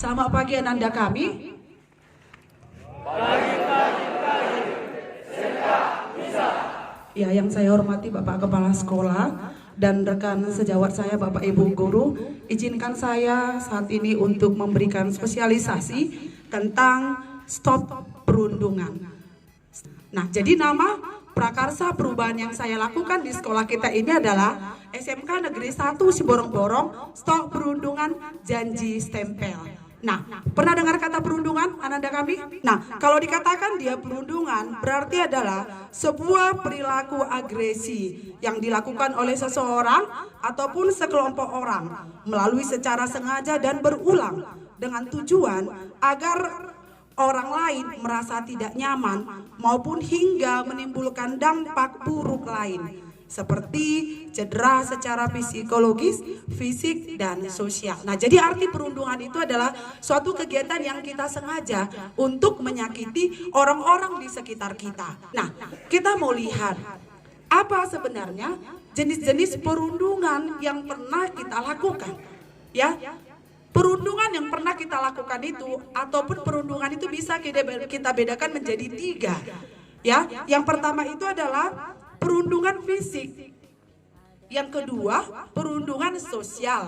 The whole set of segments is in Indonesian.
Selamat pagi Ananda kami. Ya, yang saya hormati Bapak Kepala Sekolah dan rekan sejawat saya Bapak Ibu Guru, izinkan saya saat ini untuk memberikan sosialisasi tentang stop perundungan. Nah, jadi nama prakarsa perubahan yang saya lakukan di sekolah kita ini adalah SMK Negeri 1 Siborong-Borong, stop perundungan, janji stempel. Nah, pernah dengar kata perundungan, Ananda kami? Nah, kalau dikatakan dia perundungan, berarti adalah sebuah perilaku agresi yang dilakukan oleh seseorang ataupun sekelompok orang melalui secara sengaja dan berulang dengan tujuan agar orang lain merasa tidak nyaman maupun hingga menimbulkan dampak buruk lain seperti cedera secara psikologis, fisik, dan sosial. Nah, jadi arti perundungan itu adalah suatu kegiatan yang kita sengaja untuk menyakiti orang-orang di sekitar kita. Nah, kita mau lihat apa sebenarnya jenis-jenis perundungan yang pernah kita lakukan. Ya, perundungan yang pernah kita lakukan itu ataupun perundungan itu bisa kita bedakan menjadi 3. Ya, yang pertama itu adalah perundungan fisik. Yang kedua, perundungan sosial.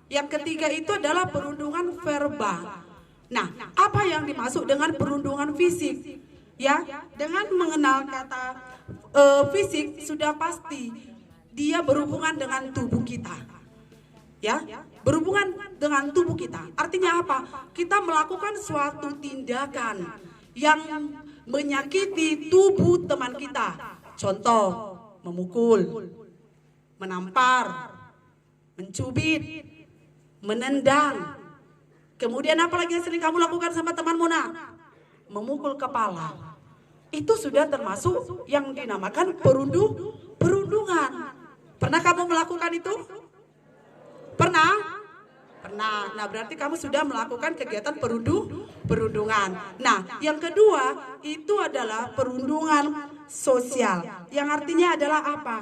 Yang ketiga itu adalah perundungan verbal. Nah, apa yang dimaksud dengan perundungan fisik? Ya, dengan mengenal kata fisik sudah pasti dia berhubungan dengan tubuh kita. Ya, berhubungan dengan tubuh kita. Artinya apa? Kita melakukan suatu tindakan yang menyakiti tubuh teman kita. Contoh, memukul, menampar, mencubit, menendang. Kemudian apa lagi yang sering kamu lakukan sama temanmu, nak? Memukul kepala. Itu sudah termasuk yang dinamakan perundungan. Pernah kamu melakukan itu? Pernah? Pernah. Nah, berarti kamu sudah melakukan kegiatan perundungan. Nah, yang kedua itu adalah perundungan sosial. Yang artinya adalah apa?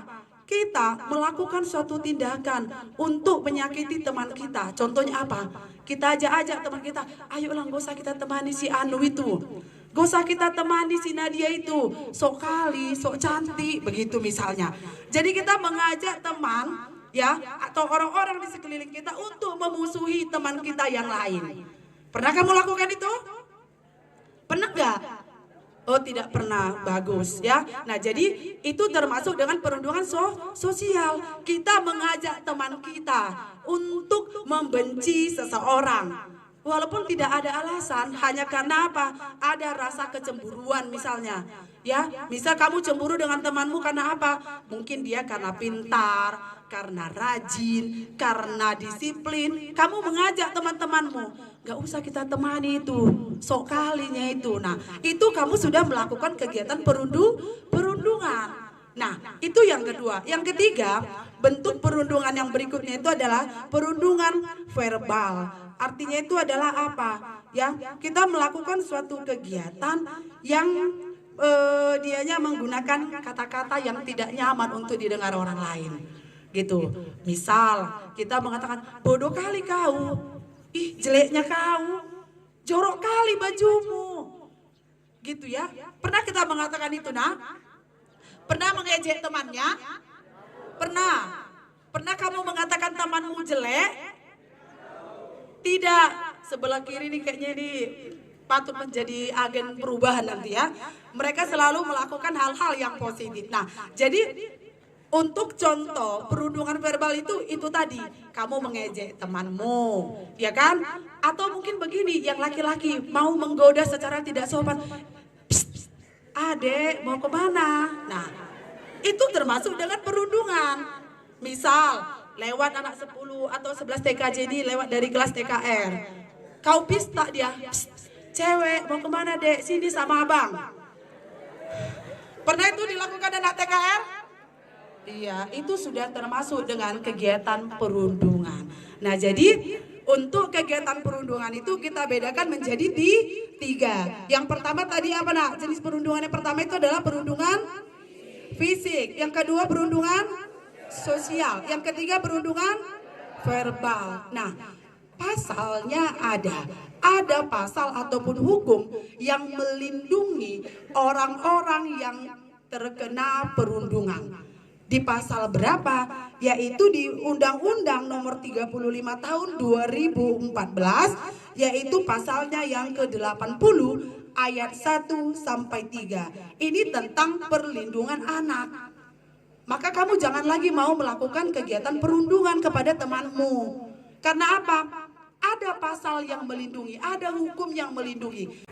Kita melakukan suatu tindakan untuk menyakiti teman kita. Contohnya apa? Kita ajak teman kita, ayolah gak usah kita temani si Anu itu. Gak usah kita temani si Nadia itu. Sok kali, sok cantik, begitu misalnya. Jadi kita mengajak teman, ya, atau orang-orang di sekeliling kita untuk memusuhi teman kita yang lain. Pernah kamu lakukan itu? Pernah gak? Oh, tidak pernah. Bagus, ya. Nah, jadi itu termasuk dengan perundungan sosial. Kita mengajak teman kita untuk membenci seseorang walaupun tidak ada alasan, hanya karena apa? Ada rasa kecemburuan misalnya. Ya, misal kamu cemburu dengan temanmu karena apa? Mungkin dia karena pintar, karena rajin, karena disiplin. Kamu mengajak teman-temanmu, gak usah kita temani itu, sok kalinya itu. Nah, itu kamu sudah melakukan kegiatan perundungan. Nah, itu yang kedua. Yang ketiga, bentuk perundungan yang berikutnya itu adalah perundungan verbal. Artinya itu adalah apa? Ya, kita melakukan suatu kegiatan yang dianya menggunakan kata-kata yang tidak nyaman untuk didengar orang lain. Gitu. Misal kita mengatakan, bodoh kali kau, ih jeleknya kau, jorok kali bajumu, gitu ya. Pernah kita mengatakan itu, nak? Pernah mengejek temannya? Pernah kamu mengatakan temanmu jelek? Tidak. Sebelah kiri nih kayaknya ini patut menjadi agen perubahan nanti ya. Mereka selalu melakukan hal-hal yang positif. Nah, jadi untuk contoh perundungan verbal itu tadi, kamu mengejek temanmu, ya kan? Atau mungkin begini, yang laki-laki mau menggoda secara tidak sopan, psst, adek mau kemana? Nah, itu termasuk dengan perundungan. Misal lewat anak 10 atau 11 TKJ ini lewat dari kelas TKR, kau pista dia, psst, cewek mau kemana dek? Sini sama abang. Pernah itu dilakukan anak TKR? Iya, itu sudah termasuk dengan kegiatan perundungan. Nah, jadi untuk kegiatan perundungan itu kita bedakan menjadi 3. Yang pertama tadi apa, nak? Jenis perundungan yang pertama itu adalah perundungan fisik. Yang kedua perundungan sosial. Yang ketiga perundungan verbal. Nah, pasalnya ada pasal ataupun hukum yang melindungi orang-orang yang terkena perundungan. Di pasal berapa? Yaitu di Undang-Undang Nomor 35 Tahun 2014, yaitu pasalnya yang ke-80 ayat 1 sampai 3. Ini tentang perlindungan anak. Maka kamu jangan lagi mau melakukan kegiatan perundungan kepada temanmu. Karena apa? Ada pasal yang melindungi, ada hukum yang melindungi.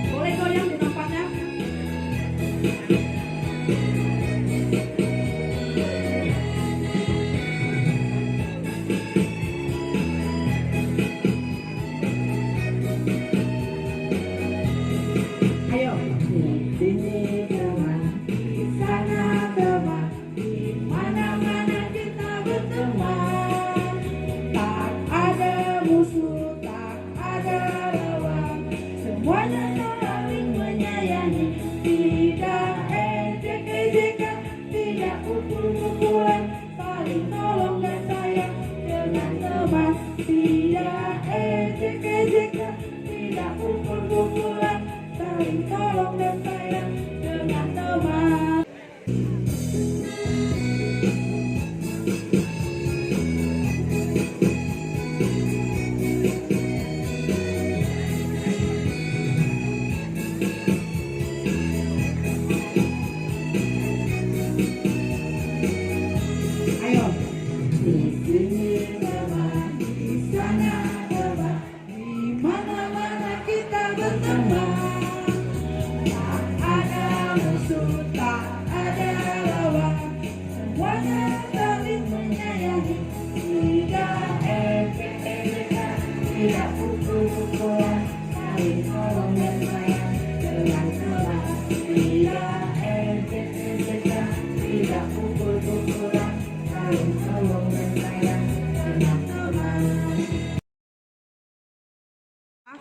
Boleh goyang di tempatnya? Ayo.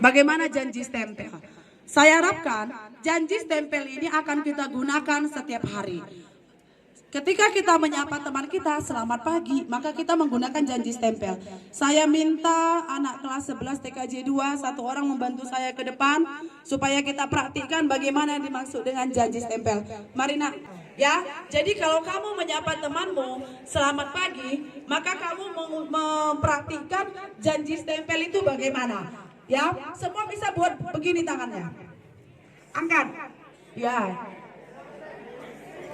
Bagaimana janji stempel? Saya harapkan janji stempel ini akan kita gunakan setiap hari. Ketika kita menyapa teman kita, selamat pagi, maka kita menggunakan janji stempel. Saya minta anak kelas 11 TKJ 2, satu orang membantu saya ke depan, supaya kita praktikkan bagaimana yang dimaksud dengan janji stempel. Mari nak, ya. Jadi kalau kamu menyapa temanmu, selamat pagi, maka kamu mempraktikkan janji stempel itu bagaimana. Ya, semua bisa buat begini tangannya. Angkat. Ya.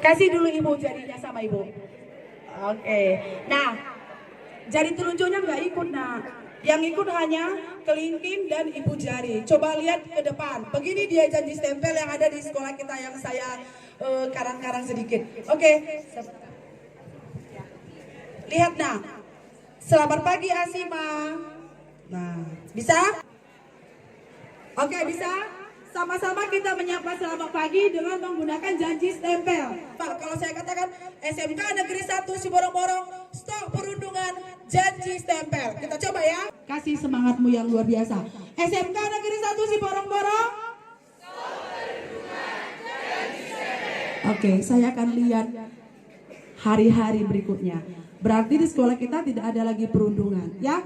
Kasih dulu ibu jarinya sama ibu. Oke. Nah, jari telunjuknya nggak ikut nak. Yang ikut hanya kelingking dan ibu jari. Coba lihat ke depan. Begini dia janji stempel yang ada di sekolah kita yang saya karang-karang sedikit. Oke. Lihat nak. Selamat pagi Asima. Nah, bisa? Oke, bisa? Sama-sama kita menyapa selamat pagi dengan menggunakan janji stempel. Pak, kalau saya katakan SMK Negeri 1 Siborong-Borong, stop perundungan, janji stempel. Kita coba ya. Kasih semangatmu yang luar biasa. SMK Negeri 1 Siborong-Borong, stop perundungan, janji stempel. Oke, saya akan lihat hari-hari berikutnya. Berarti di sekolah kita tidak ada lagi perundungan, ya.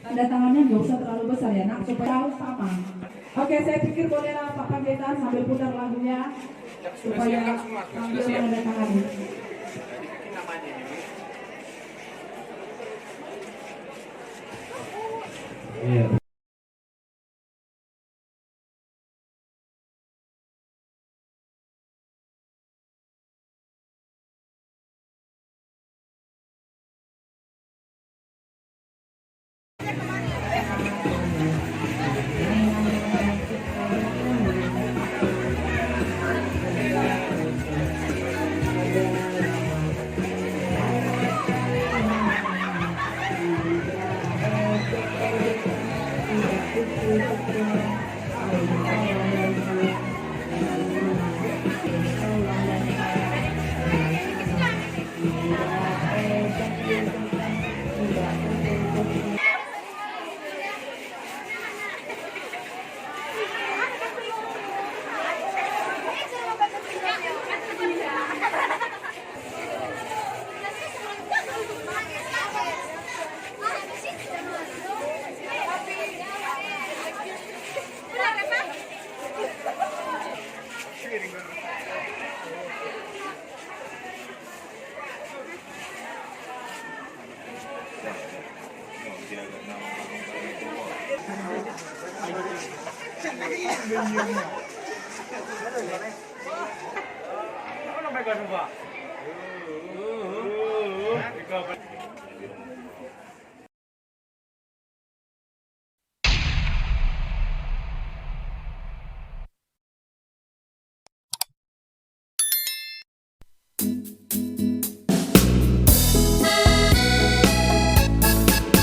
Tanda tangannya nggak usah terlalu besar ya nak, supaya harus sama. Oke, saya pikir bolehlah Pak Pendeta sambil putar lagunya supaya sambil menandatangani. Iya. Ano ba?